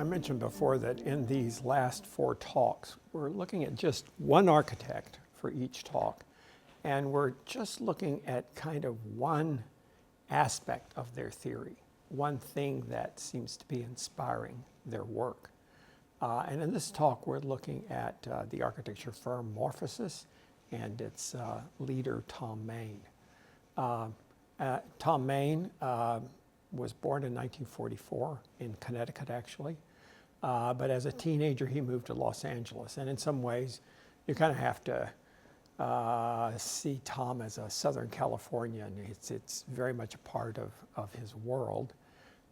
I mentioned before that in these last 4 talks, we're looking at just one architect for each talk, and we're just looking at kind of one aspect of their theory, one thing that seems to be inspiring their work. And in this talk, we're looking at the architecture firm Morphosis and its leader, Tom Main. Tom Main was born in 1944 in Connecticut, actually. But as a teenager, he moved to Los Angeles. And in some ways, you kind of have to see Tom as a Southern Californian. It's very much a part of his world.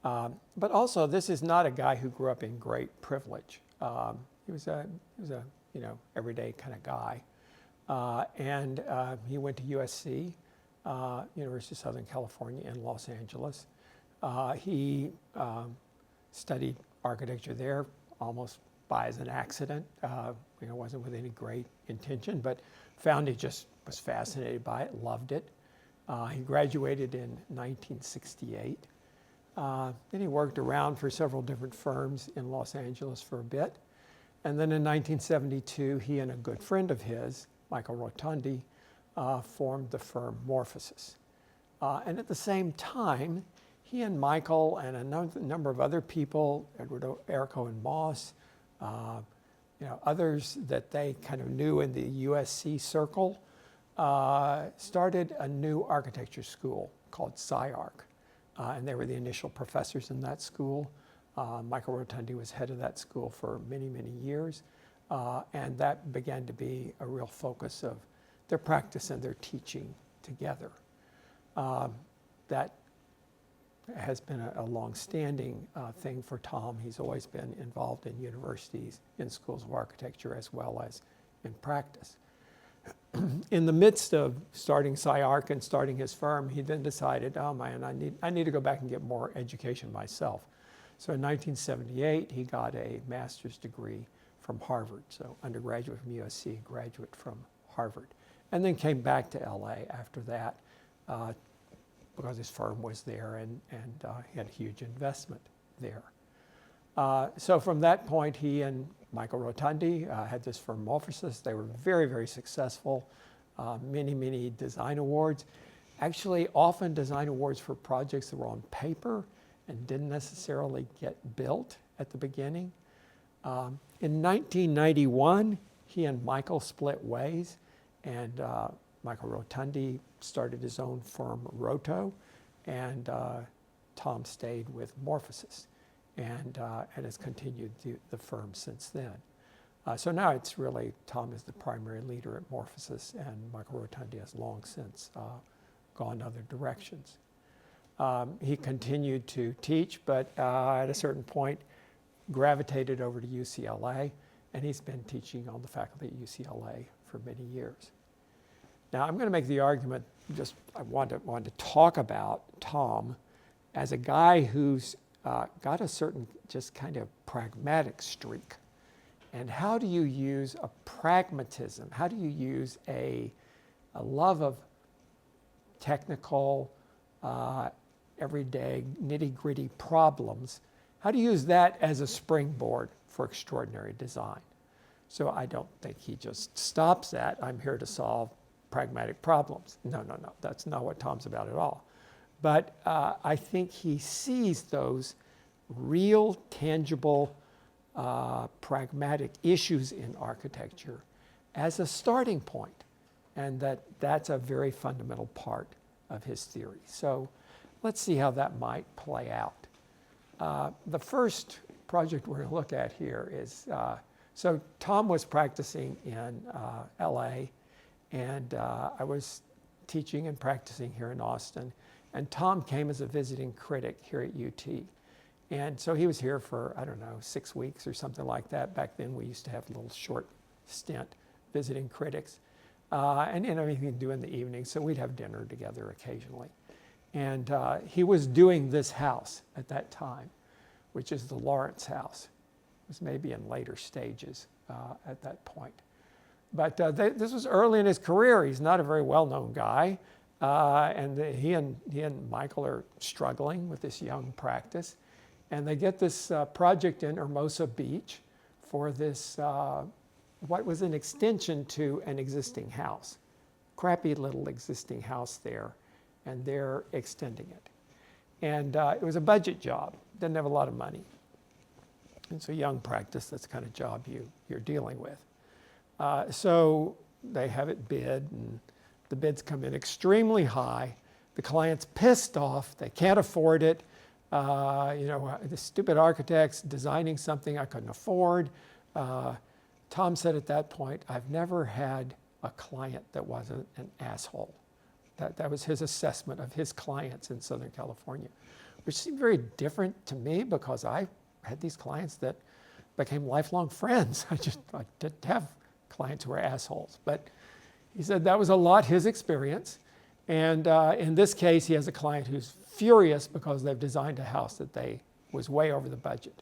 But also, this is not a guy who grew up in great privilege. He was a everyday kind of guy. And he went to USC, University of Southern California in Los Angeles. He studied architecture there almost by as an accident. Wasn't with any great intention, but found he just was fascinated by it, loved it. He graduated in 1968. Then he worked around for several different firms in Los Angeles for a bit. And then in 1972, he and a good friend of his, Michael Rotundi, formed the firm Morphosis. And at the same time, he and Michael and a number of other people, Edward Errico and Moss, others that they kind of knew in the USC circle, started a new architecture school called SciArc. And they were the initial professors in that school. Michael Rotundi was head of that school for many, many years. And that began to be a real focus of their practice and their teaching together. That has been a long-standing thing for Tom. He's always been involved in universities, in schools of architecture, as well as in practice. In the midst of starting SciArc and starting his firm, he then decided, oh man, I need to go back and get more education myself. So in 1978, he got a master's degree from Harvard. So undergraduate from USC, graduate from Harvard. And then came back to LA after that because his firm was there and he had a huge investment there. So from that point, he and Michael Rotundi had this firm Morphosis. They were very, very successful, many, many design awards. Actually, often design awards for projects that were on paper and didn't necessarily get built at the beginning. In 1991, he and Michael split ways, and Michael Rotundi started his own firm, Roto, and Tom stayed with Morphosis and has continued the firm since then. So now it's really, Tom is the primary leader at Morphosis, and Michael Rotundi has long since gone other directions. He continued to teach, but at a certain point, gravitated over to UCLA, and he's been teaching on the faculty at UCLA for many years. Now, I'm going to make the argument, I want to talk about Tom as a guy who's got a certain just kind of pragmatic streak. And how do you use a pragmatism? How do you use a love of technical, everyday, nitty-gritty problems? How do you use that as a springboard for extraordinary design? So I don't think he just stops at, I'm here to solve pragmatic problems. No, that's not what Tom's about at all. But I think he sees those real, tangible, pragmatic issues in architecture as a starting point, and that's a very fundamental part of his theory. So let's see how that might play out. The first project we're going to look at here is, so Tom was practicing in LA, and I was teaching and practicing here in Austin, and Tom came as a visiting critic here at UT. And so he was here for, 6 weeks or something like that. Back then we used to have a little short stint visiting critics. And anything to do in the evening, so we'd have dinner together occasionally. And he was doing this house at that time, which is the Lawrence House. It was maybe in later stages at that point. But this was early in his career. He's not a very well-known guy. And he and Michael are struggling with this young practice. And they get this project in Hermosa Beach for this, what was an extension to an existing house. Crappy little existing house there, and they're extending it. And it was a budget job, didn't have a lot of money. It's a young practice, that's the kind of job you're dealing with. So they have it bid, and the bids come in extremely high. The client's pissed off, they can't afford it. The stupid architects designing something I couldn't afford. Tom said at that point, I've never had a client that wasn't an asshole. That was his assessment of his clients in Southern California, which seemed very different to me because I had these clients that became lifelong friends. I didn't have clients who were assholes. But he said that was a lot his experience. And in this case, he has a client who's furious because they've designed a house that was way over the budget.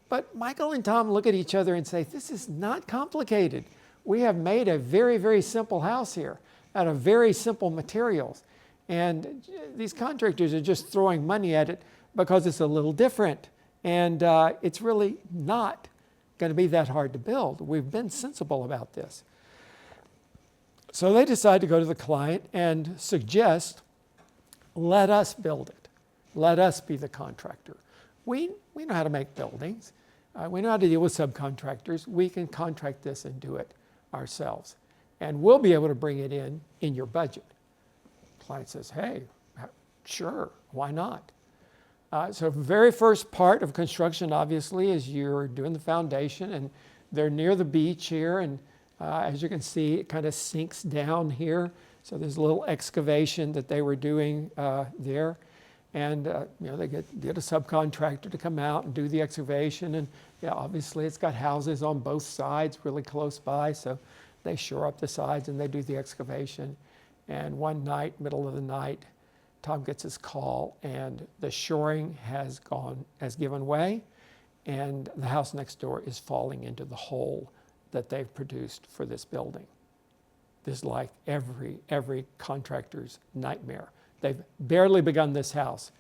But Michael and Tom look at each other and say, this is not complicated. We have made a very, very simple house here out of very simple materials. And these contractors are just throwing money at it because it's a little different. And it's really not going to be that hard to build. We've been sensible about this. So they decide to go to the client and suggest, let us build it. Let us be the contractor. We know how to make buildings. We know how to deal with subcontractors. We can contract this and do it ourselves. And we'll be able to bring it in your budget. The client says, hey, sure, why not? So very first part of construction, obviously, is you're doing the foundation, and they're near the beach here, and as you can see, it kind of sinks down here. So there's a little excavation that they were doing there. And they get a subcontractor to come out and do the excavation. And obviously it's got houses on both sides really close by. So they shore up the sides and they do the excavation. And one night, middle of the night, Tom gets his call and the shoring has given way. And the house next door is falling into the hole that they've produced for this building. This is like every contractor's nightmare. They've barely begun this house,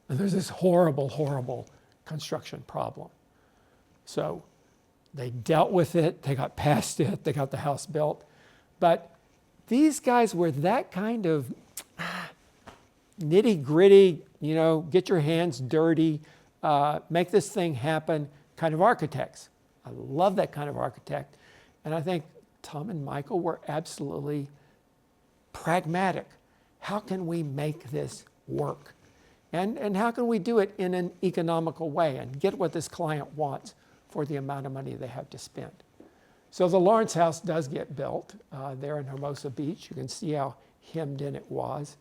and there's this horrible, horrible construction problem. So they dealt with it, they got past it, they got the house built. But these guys were that kind of nitty-gritty, get your hands dirty, make this thing happen kind of architects. I love that kind of architect. And I think Tom and Michael were absolutely pragmatic. How can we make this work? And how can we do it in an economical way and get what this client wants for the amount of money they have to spend? So the Lawrence House does get built there in Hermosa Beach. You can see how hemmed in it was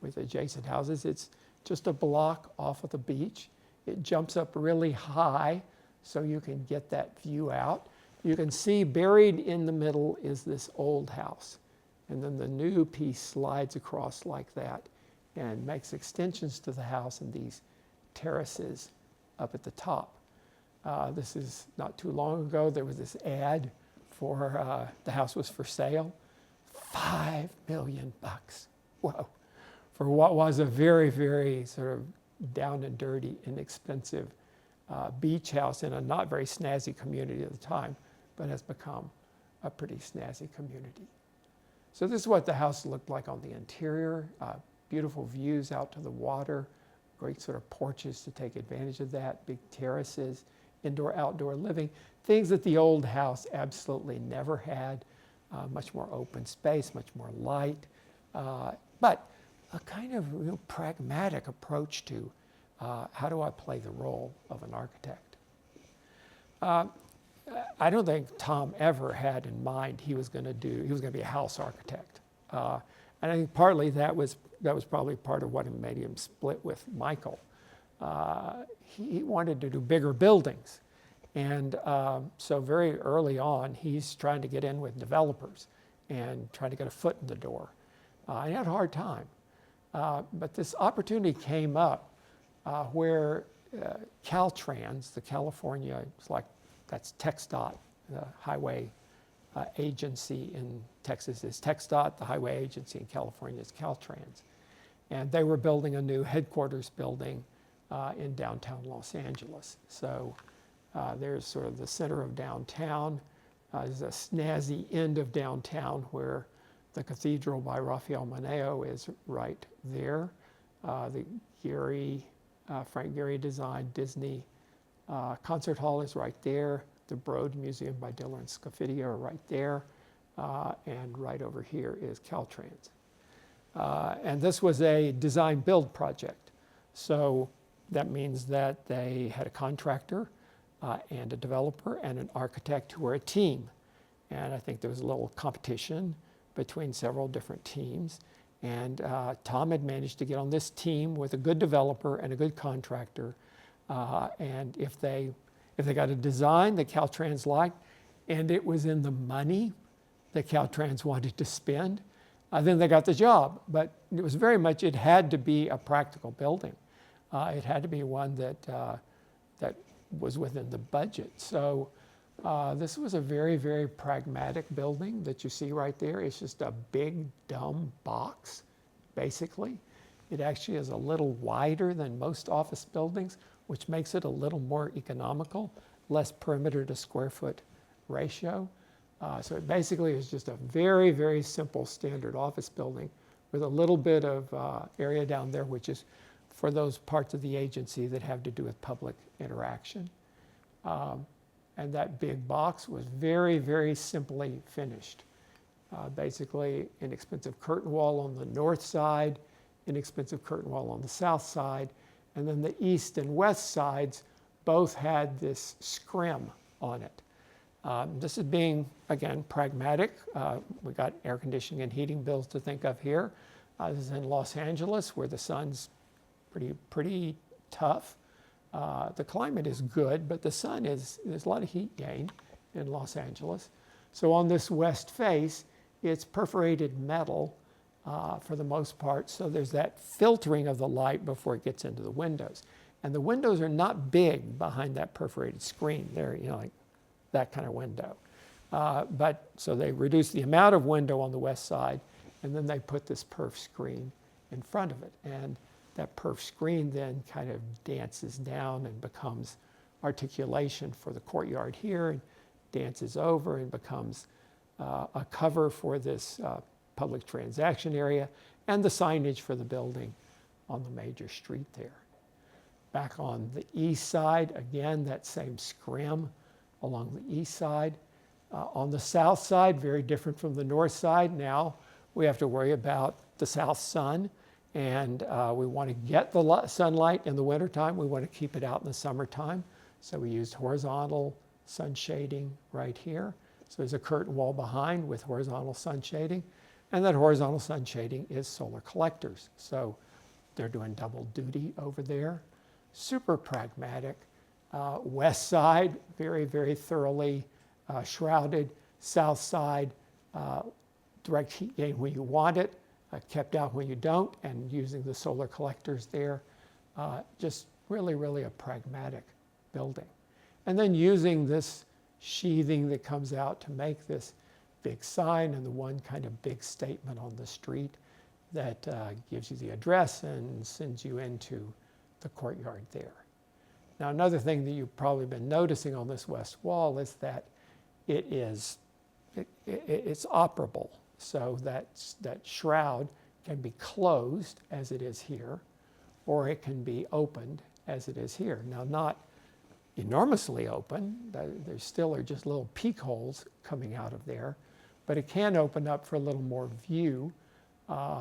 with adjacent houses. It's just a block off of the beach. It jumps up really high so you can get that view out. You can see buried in the middle is this old house. And then the new piece slides across like that and makes extensions to the house and these terraces up at the top. This is not too long ago. There was this ad for the house was for sale. $5 million. Whoa. For what was a very, very sort of down and dirty, inexpensive beach house in a not very snazzy community at the time, but has become a pretty snazzy community. So this is what the house looked like on the interior. Beautiful views out to the water, great sort of porches to take advantage of that, big terraces, indoor-outdoor living, things that the old house absolutely never had. Much more open space, much more light, but a kind of real pragmatic approach to how do I play the role of an architect. I don't think Tom ever had in mind he was going to be a house architect. And I think partly that was probably part of what made him split with Michael. He wanted to do bigger buildings. And so very early on, he's trying to get in with developers and trying to get a foot in the door. He had a hard time. But this opportunity came up where Caltrans, the California, it's like that's TxDOT, the highway agency in Texas is TxDOT, the highway agency in California is Caltrans. And they were building a new headquarters building in downtown Los Angeles. So there's sort of the center of downtown. There's a snazzy end of downtown where the Cathedral by Rafael Moneo is right there. The Frank Gehry designed Disney Concert Hall is right there. The Broad Museum by Diller and Scofidio are right there. And right over here is Caltrans. And this was a design build project. So that means that they had a contractor and a developer and an architect who were a team. And I think there was a little competition between several different teams. And Tom had managed to get on this team with a good developer and a good contractor. And if they got a design that Caltrans liked, and it was in the money that Caltrans wanted to spend, then they got the job. But it was very much, it had to be a practical building. It had to be one that was within the budget. So this was a very, very pragmatic building that you see right there. It's just a big, dumb box, basically. It actually is a little wider than most office buildings, which makes it a little more economical, less perimeter to square foot ratio. So it basically is just a very, very simple standard office building with a little bit of area down there, which is for those parts of the agency that have to do with public interaction. And that big box was very, very simply finished. Basically, inexpensive curtain wall on the north side, inexpensive curtain wall on the south side, and then the east and west sides both had this scrim on it. This is being, again, pragmatic. We got air conditioning and heating bills to think of here. This is in Los Angeles, where the sun's pretty tough. The climate is good, but the sun there's a lot of heat gain in Los Angeles. So on this west face, it's perforated metal for the most part. So there's that filtering of the light before it gets into the windows. And the windows are not big behind that perforated screen. They're, like that kind of window. But so they reduce the amount of window on the west side, and then they put this perf screen in front of it. And that perf screen then kind of dances down and becomes articulation for the courtyard here, and dances over and becomes a cover for this public transaction area and the signage for the building on the major street there. Back on the east side, again, that same scrim along the east side. On the south side, very different from the north side. Now we have to worry about the south sun, and we want to get the sunlight in the wintertime. We want to keep it out in the summertime. So we used horizontal sun shading right here. So there's a curtain wall behind with horizontal sun shading. And that horizontal sun shading is solar collectors. So they're doing double duty over there. Super pragmatic. West side, very, very thoroughly shrouded. South side, direct heat gain when you want it, kept out when you don't, and using the solar collectors there. Just really, really a pragmatic building. And then using this sheathing that comes out to make this big sign and the one kind of big statement on the street that gives you the address and sends you into the courtyard there. Now, another thing that you've probably been noticing on this west wall is that it's operable. So that shroud can be closed as it is here, or it can be opened as it is here. Now, not enormously open. There still are just little peek holes coming out of there, but it can open up for a little more view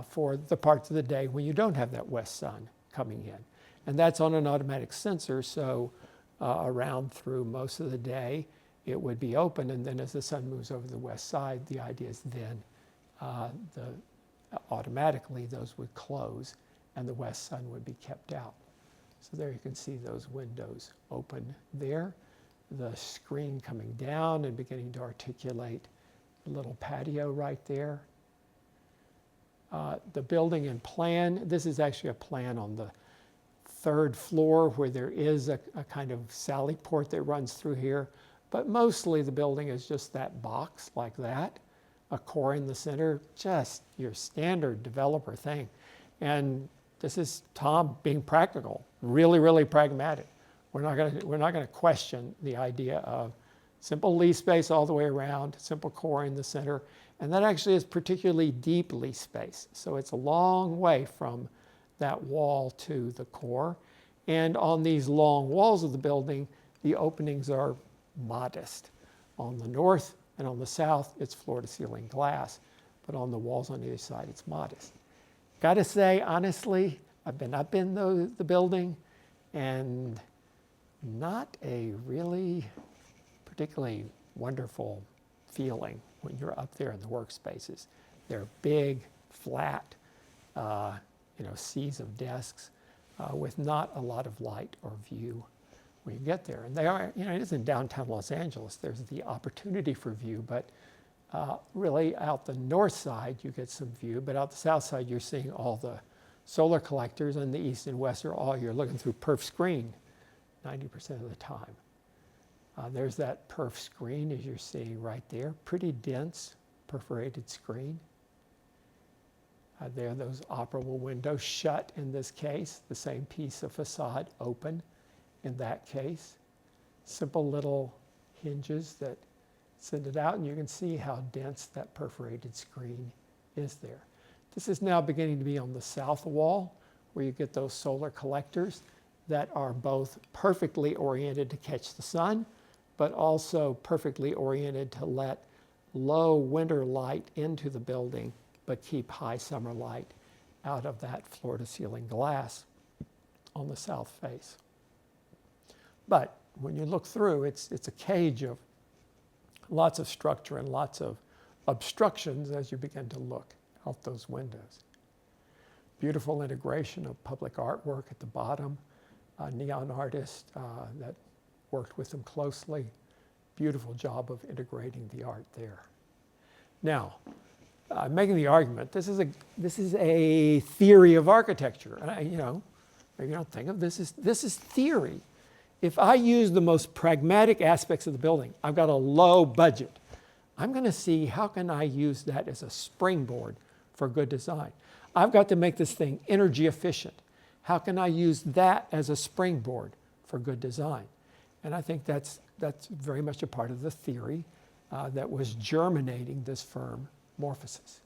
for the parts of the day when you don't have that west sun coming in. And that's on an automatic sensor, so around through most of the day, it would be open, and then as the sun moves over the west side, the idea is then automatically those would close and the west sun would be kept out. So there you can see those windows open there, the screen coming down and beginning to articulate a little patio right there. The building in plan, this is actually a plan on the third floor where there is a kind of sally port that runs through here, but mostly the building is just that box like that, a core in the center, just your standard developer thing. And this is Tom being practical. really, really pragmatic. We're not going to question the idea of simple lease space all the way around, simple core in the center, and that actually is particularly deep lease space. So it's a long way from that wall to the core. And on these long walls of the building, the openings are modest. On the north and on the south, it's floor-to-ceiling glass, but on the walls on either side, it's modest. Got to say, honestly, I've been up in the building, and not a really particularly wonderful feeling when you're up there in the workspaces. They're big, flat, seas of desks with not a lot of light or view when you get there. And they are, it isn't downtown Los Angeles. There's the opportunity for view, but really out the north side you get some view, but out the south side you're seeing all the solar collectors, and the east and west are all, you're looking through perf screen 90% of the time. There's that perf screen as you're seeing right there, pretty dense perforated screen. There are those operable windows, shut in this case, the same piece of facade open in that case. Simple little hinges that send it out, and you can see how dense that perforated screen is there. This is now beginning to be on the south wall, where you get those solar collectors that are both perfectly oriented to catch the sun, but also perfectly oriented to let low winter light into the building, but keep high summer light out of that floor-to-ceiling glass on the south face. But when you look through, it's a cage of lots of structure and lots of obstructions as you begin to look out those windows. Beautiful integration of public artwork at the bottom, a neon artist that worked with them closely. Beautiful job of integrating the art there. Now, I'm making the argument, this is a theory of architecture. And maybe you don't think of this is theory. If I use the most pragmatic aspects of the building, I've got a low budget. I'm going to see how can I use that as a springboard for good design. I've got to make this thing energy efficient. How can I use that as a springboard for good design? And I think that's very much a part of the theory that was germinating this firm, Morphosis.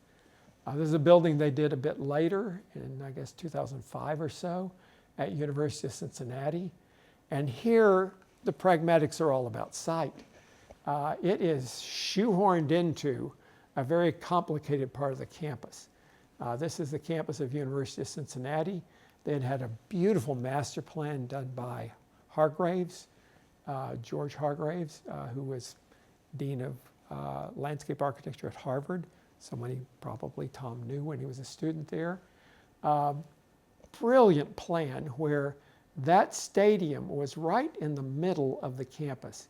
There's a building they did a bit later, in I guess 2005 or so, at University of Cincinnati. And here, the pragmatics are all about site. It is shoehorned into a very complicated part of the campus. This is the campus of University of Cincinnati. They had a beautiful master plan done by Hargraves, George Hargraves, who was Dean of Landscape Architecture at Harvard, somebody probably Tom knew when he was a student there. Brilliant plan where that stadium was right in the middle of the campus.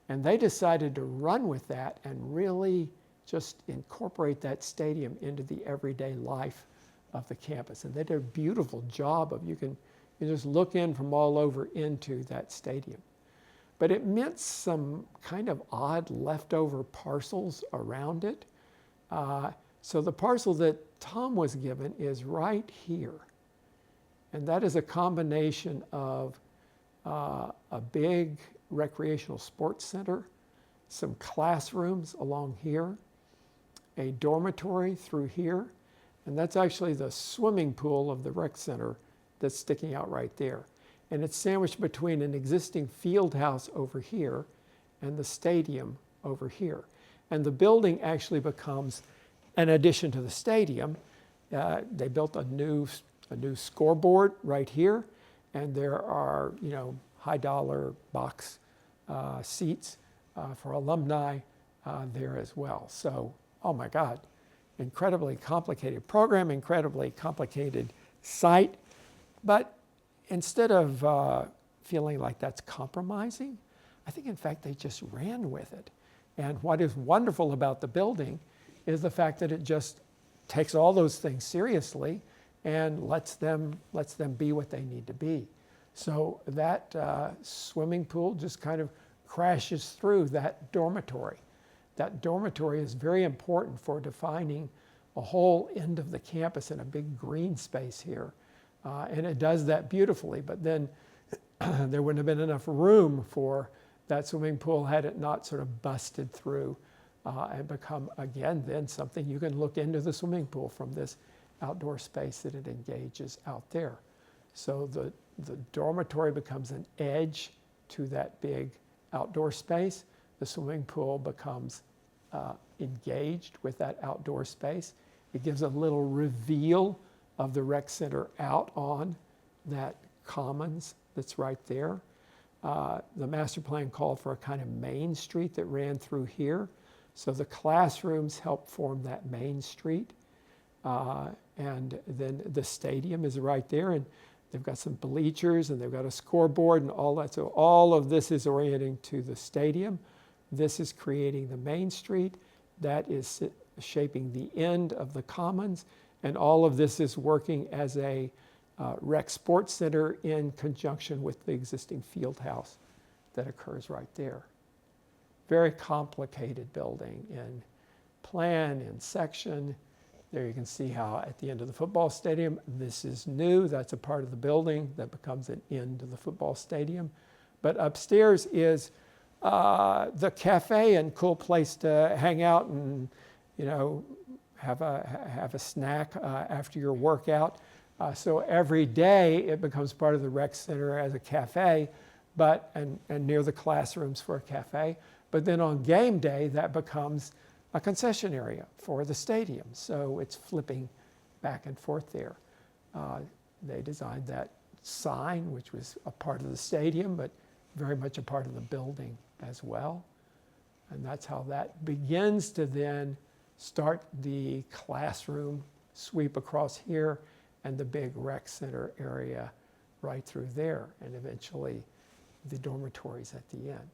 And they decided to run with that and really just incorporate that stadium into the everyday life of the campus. And they did a beautiful job of, you just look in from all over into that stadium. But it meant some kind of odd leftover parcels around it. So the parcel that Tom was given is right here. And that is a combination of a big recreational sports center, some classrooms along here, a dormitory through here, and that's actually the swimming pool of the rec center that's sticking out right there. And it's sandwiched between an existing field house over here and the stadium over here. And the building actually becomes an addition to the stadium. They built a new scoreboard right here, and there are high dollar box seats for alumni there as well. So, oh my God, incredibly complicated program, incredibly complicated site. But instead of feeling like that's compromising, I think in fact they just ran with it. And what is wonderful about the building is the fact that it just takes all those things seriously and lets them be what they need to be. So that swimming pool just kind of crashes through that dormitory. That dormitory is very important for defining a whole end of the campus in a big green space here And it does that beautifully, but then there wouldn't have been enough room for that swimming pool had it not sort of busted through and become, again, then something you can look into the swimming pool from this outdoor space that it engages out there. So the dormitory becomes an edge to that big outdoor space. The swimming pool becomes engaged with that outdoor space. It gives a little reveal of the rec center out on that commons that's right there. The master plan called for a kind of main street that ran through here. So the classrooms help form that main street. And then the stadium is right there, and they've got some bleachers and they've got a scoreboard and all that. So all of this is orienting to the stadium. This is creating the main street. That is shaping the end of the commons. And all of this is working as a rec sports center in conjunction with the existing field house that occurs right there. Very complicated building in plan, in section. There you can see how at the end of the football stadium, this is new. That's a part of the building that becomes an end of the football stadium. But upstairs is the cafe and cool place to hang out and, you know, have a snack after your workout. So every day it becomes part of the rec center as a cafe, and near the classrooms for a cafe. But then on game day, that becomes a concession area for the stadium. So it's flipping back and forth there. They designed that sign, which was a part of the stadium, but very much a part of the building as well. And that's how that begins to then start the classroom sweep across here and the big rec center area right through there, and eventually the dormitories at the end.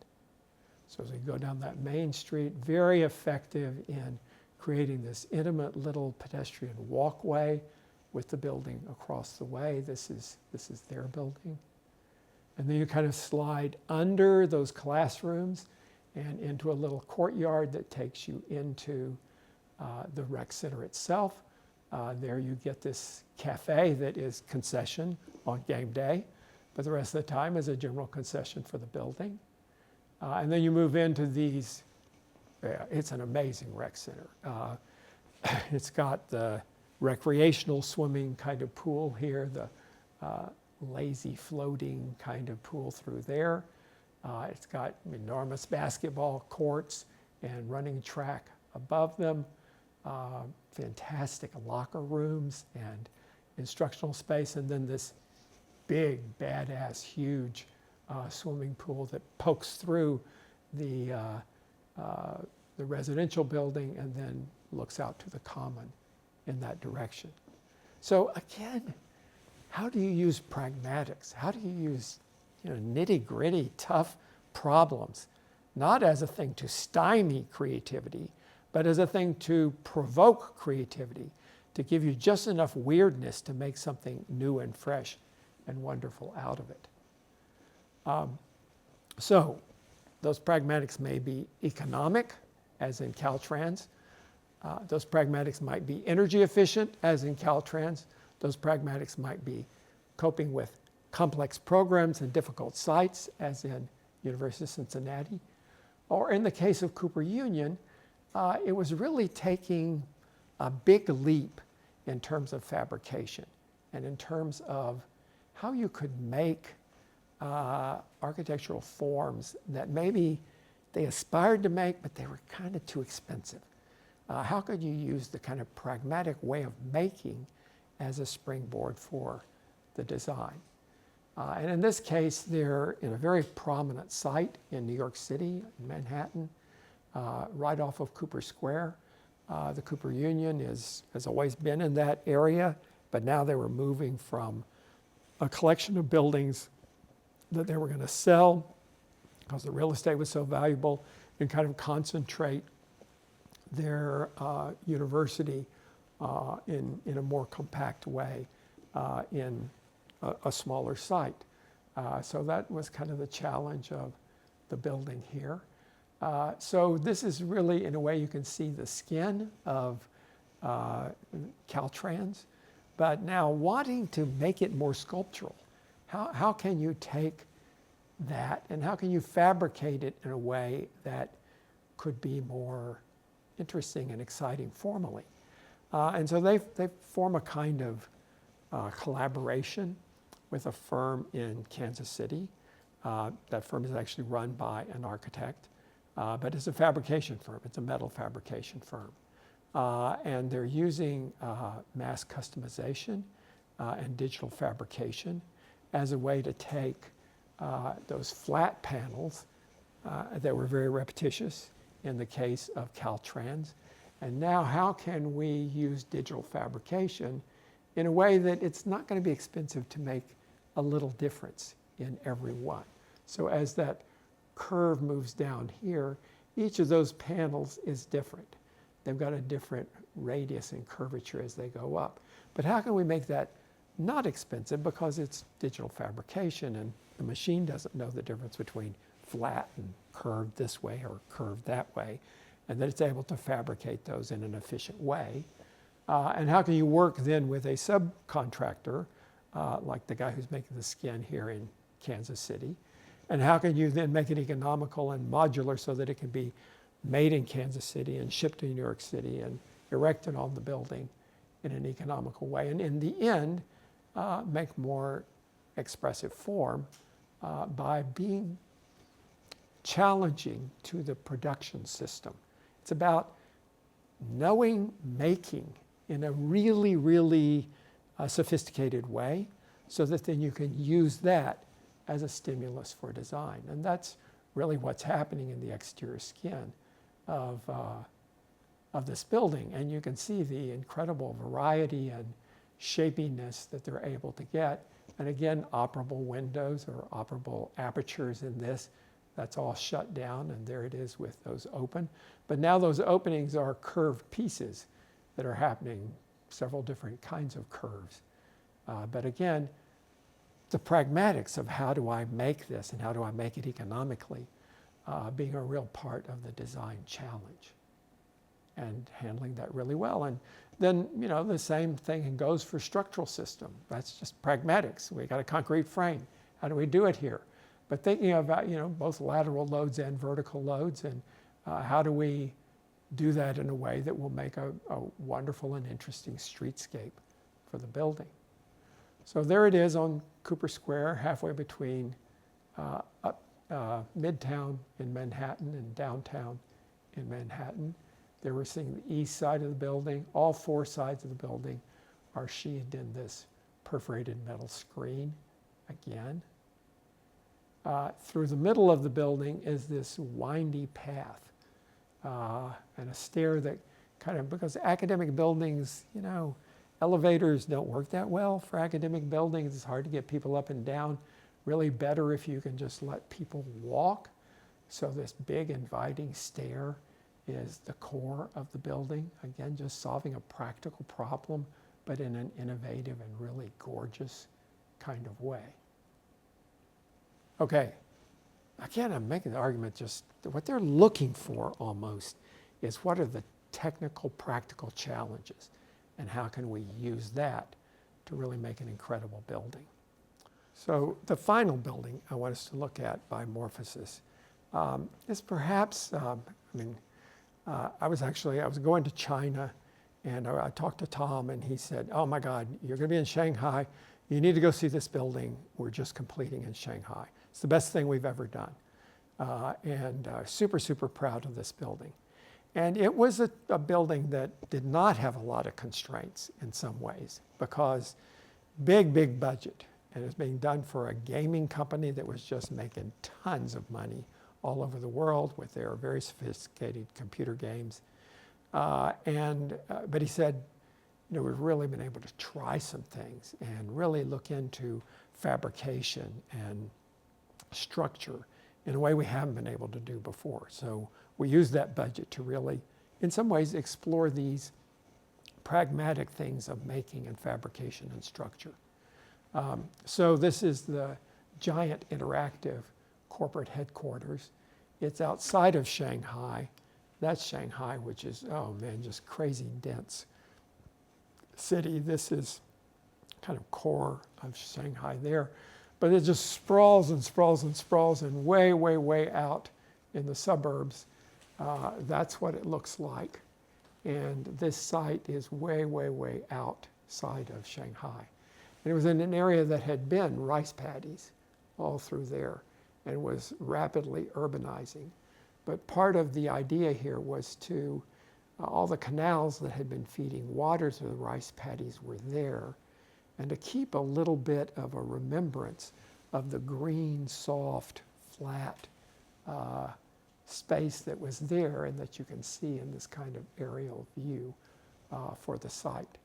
So as we go down that main street, very effective in creating this intimate little pedestrian walkway with the building across the way. This is their building. And then you kind of slide under those classrooms and into a little courtyard that takes you into the rec center itself. There you get this cafe that is concession on game day, but the rest of the time is a general concession for the building. And then you move into these, it's an amazing rec center. It's got the recreational swimming kind of pool here, the lazy floating kind of pool through there. It's got enormous basketball courts and running track above them. Fantastic locker rooms and instructional space, and then this big, badass, huge swimming pool that pokes through the residential building and then looks out to the common in that direction. So again, how do you use pragmatics? How do you use, you know, nitty-gritty, tough problems, not as a thing to stymie creativity, but as a thing to provoke creativity, to give you just enough weirdness to make something new and fresh and wonderful out of it. So those pragmatics may be economic, as in Caltrans. Those pragmatics might be energy efficient, as in Caltrans. Those pragmatics might be coping with complex programs and difficult sites, as in University of Cincinnati. Or in the case of Cooper Union, it was really taking a big leap in terms of fabrication and in terms of how you could make architectural forms that maybe they aspired to make, but they were kind of too expensive. How could you use the kind of pragmatic way of making as a springboard for the design? And in this case, they're in a very prominent site in New York City, Manhattan, right off of Cooper Square. The Cooper Union has always been in that area, but now they were moving from a collection of buildings that they were going to sell because the real estate was so valuable and kind of concentrate their university in a more compact way in a smaller site. So that was kind of the challenge of the building here. So this is really, in a way, you can see the skin of Caltrans. but now wanting to make it more sculptural. How can you take that and how can you fabricate it in a way that could be more interesting and exciting formally? And so they form a kind of collaboration with a firm in Kansas City. That firm is actually run by an architect, but it's a fabrication firm. It's a metal fabrication firm. And they're using mass customization and digital fabrication as a way to take those flat panels that were very repetitious in the case of Caltrans. And now how can we use digital fabrication in a way that it's not going to be expensive to make a little difference in every one. So as that curve moves down here, each of those panels is different. They've got a different radius and curvature as they go up. But how can we make that not expensive because it's digital fabrication and the machine doesn't know the difference between flat and curved this way or curved that way, and that it's able to fabricate those in an efficient way. And how can you work then with a subcontractor, like the guy who's making the skin here in Kansas City? And how can you then make it economical and modular so that it can be made in Kansas City and shipped to New York City and erected on the building in an economical way? And in the end, make more expressive form by being challenging to the production system. It's about knowing making in a really, really sophisticated way so that then you can use that as a stimulus for design. And that's really what's happening in the exterior skin of this building. And you can see the incredible variety and shapiness that they're able to get. And again, operable windows or operable apertures in this, that's all shut down, and there it is with those open. But now those openings are curved pieces that are happening, several different kinds of curves. But again, the pragmatics of how do I make this and how do I make it economically being a real part of the design challenge and handling that really well. And then, the same thing goes for structural system. That's just pragmatics. We got a concrete frame. How do we do it here? But thinking about, both lateral loads and vertical loads, and how do we do that in a way that will make a wonderful and interesting streetscape for the building. So there it is on Cooper Square, halfway between Midtown in Manhattan and downtown in Manhattan. There we're seeing the east side of the building. All four sides of the building are sheathed in this perforated metal screen again. Through the middle of the building is this windy path and a stair that because academic buildings, elevators don't work that well for academic buildings. It's hard to get people up and down. Really better if you can just let people walk. So this big inviting stair is the core of the building. Again, just solving a practical problem, but in an innovative and really gorgeous kind of way. Okay, again, I'm making the argument just what they're looking for almost is what are the technical, practical challenges and how can we use that to really make an incredible building. So the final building I want us to look at by Morphosis is perhaps, I was going to China and I talked to Tom and he said, oh my God, you're going to be in Shanghai. You need to go see this building we're just completing in Shanghai. It's the best thing we've ever done. And super, super proud of this building. And it was a building that did not have a lot of constraints in some ways because big budget. And it was being done for a gaming company that was just making tons of money all over the world with their very sophisticated computer games. But he said, we've really been able to try some things and really look into fabrication and structure in a way we haven't been able to do before. So we used that budget to really, in some ways, explore these pragmatic things of making and fabrication and structure. So this is the giant interactive corporate headquarters. It's outside of Shanghai. That's Shanghai, which is, just crazy dense city. This is kind of core of Shanghai there. But it just sprawls and sprawls and sprawls, and way, way, way out in the suburbs. That's what it looks like. And this site is way, way, way outside of Shanghai. And it was in an area that had been rice paddies all through there and was rapidly urbanizing. But part of the idea here was to, all the canals that had been feeding water to the rice paddies were there, and to keep a little bit of a remembrance of the green, soft, flat space that was there and that you can see in this kind of aerial view for the site.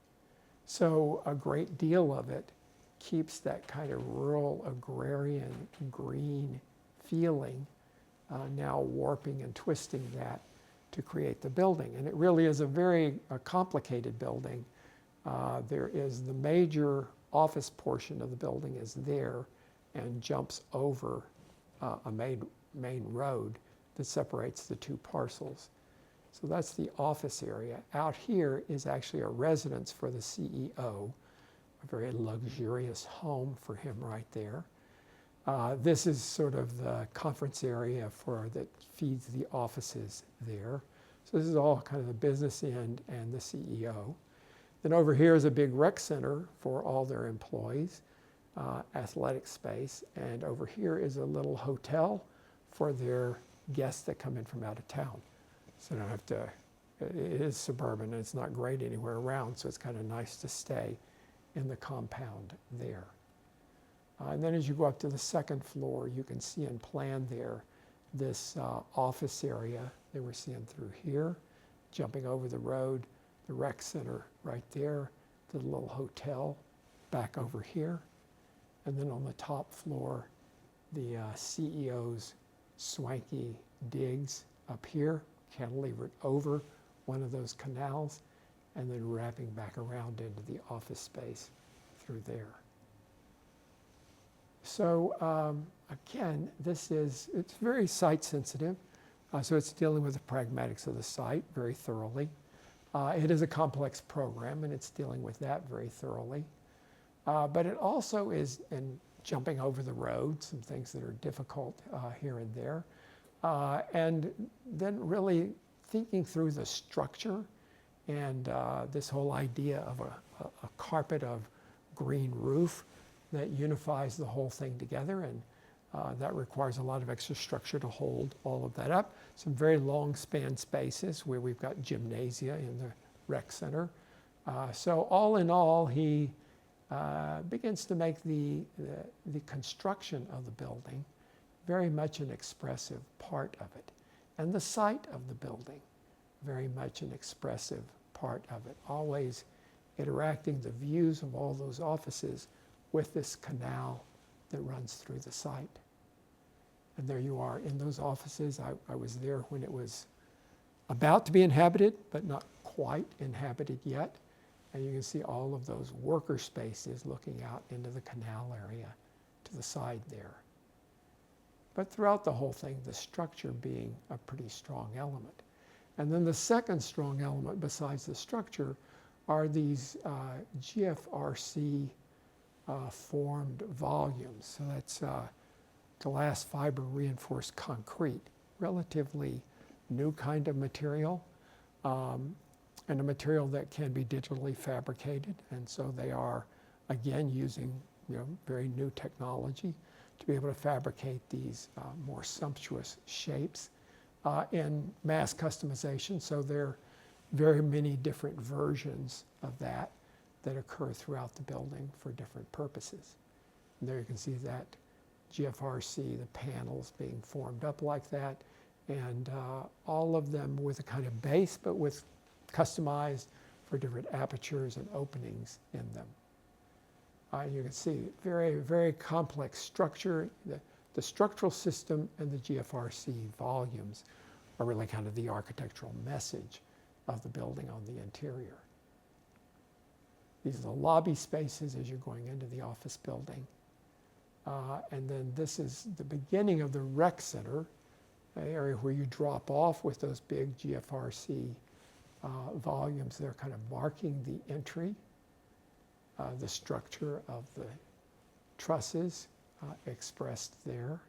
So a great deal of it keeps that kind of rural, agrarian, green feeling, now warping and twisting that to create the building. And it really is a very complicated building. There is the major office portion of the building is there and jumps over a main road that separates the two parcels. So that's the office area. Out here is actually a residence for the CEO, a very luxurious home for him right there. This is sort of the conference area that feeds the offices there. So this is all kind of the business end and the CEO. Then over here is a big rec center for all their employees, athletic space. And over here is a little hotel for their guests that come in from out of town. So they don't have to, it is suburban and it's not great anywhere around, so it's kind of nice to stay in the compound there. And then as you go up to the second floor, you can see in plan there this office area that we're seeing through here, jumping over the road, the rec center right there, the little hotel back over here. And then on the top floor, the CEO's swanky digs up here, cantilevered over one of those canals, and then wrapping back around into the office space through there. So again, it's very site sensitive. So it's dealing with the pragmatics of the site very thoroughly. It is a complex program and it's dealing with that very thoroughly. But it also is in jumping over the road, some things that are difficult here and there. And then really thinking through the structure and this whole idea of a carpet of green roof that unifies the whole thing together, and that requires a lot of extra structure to hold all of that up. Some very long span spaces where we've got gymnasia in the rec center. So all in all, he begins to make the construction of the building very much an expressive part of it. And the site of the building, very much an expressive part of it. Always interacting the views of all those offices with this canal that runs through the site. And there you are in those offices. I was there when it was about to be inhabited, but not quite inhabited yet. And you can see all of those worker spaces looking out into the canal area to the side there. But throughout the whole thing, the structure being a pretty strong element. And then the second strong element besides the structure are these GFRC formed volumes. So that's glass fiber reinforced concrete, relatively new kind of material, and a material that can be digitally fabricated. And so they are, again, using very new technology to be able to fabricate these more sumptuous shapes in mass customization. So there are very many different versions of that occur throughout the building for different purposes. And there you can see that GFRC, the panels being formed up like that, and all of them with a kind of base, but with customized for different apertures and openings in them. You can see very, very complex structure. The structural system and the GFRC volumes are really kind of the architectural message of the building on the interior. These are the lobby spaces as you're going into the office building. And then this is the beginning of the rec center, an area where you drop off with those big GFRC volumes. They're kind of marking the entry. the structure of the trusses expressed there.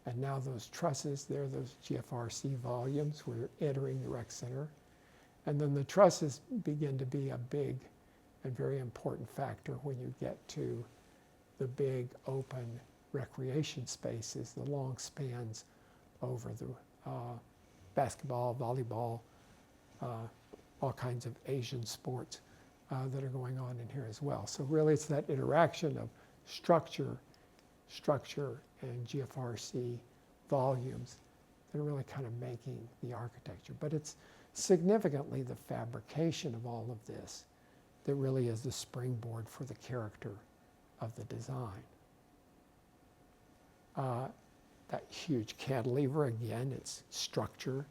And now those trusses, they're those GFRC volumes. We're entering the rec center. And then the trusses begin to be a big and very important factor when you get to the big open recreation spaces, the long spans over the basketball, volleyball, all kinds of Asian sports that are going on in here as well. So really it's that interaction of structure, and GFRC volumes that are really kind of making the architecture. But it's significantly the fabrication of all of this that really is the springboard for the character of the design. That huge cantilever, again, it's structure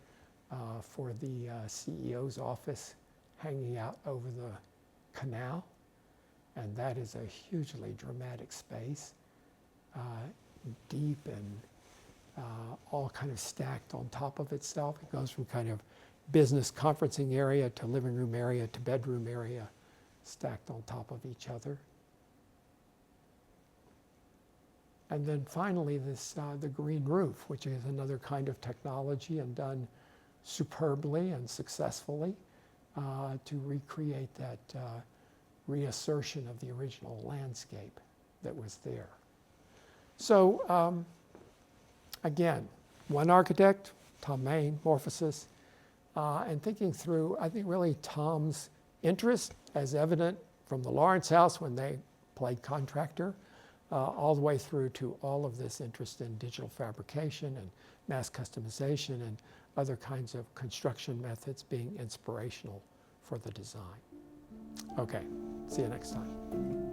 for the CEO's office hanging out over the canal. And that is a hugely dramatic space, deep and all kind of stacked on top of itself. It goes from kind of business conferencing area to living room area to bedroom area, stacked on top of each other. And then finally this, the green roof, which is another kind of technology and done superbly and successfully to recreate that reassertion of the original landscape that was there. So again, one architect, Tom Main, Morphosis, and thinking through, I think really Tom's interest as evident from the Lawrence House when they played contractor, all the way through to all of this interest in digital fabrication and mass customization and other kinds of construction methods being inspirational for the design. Okay, see you next time.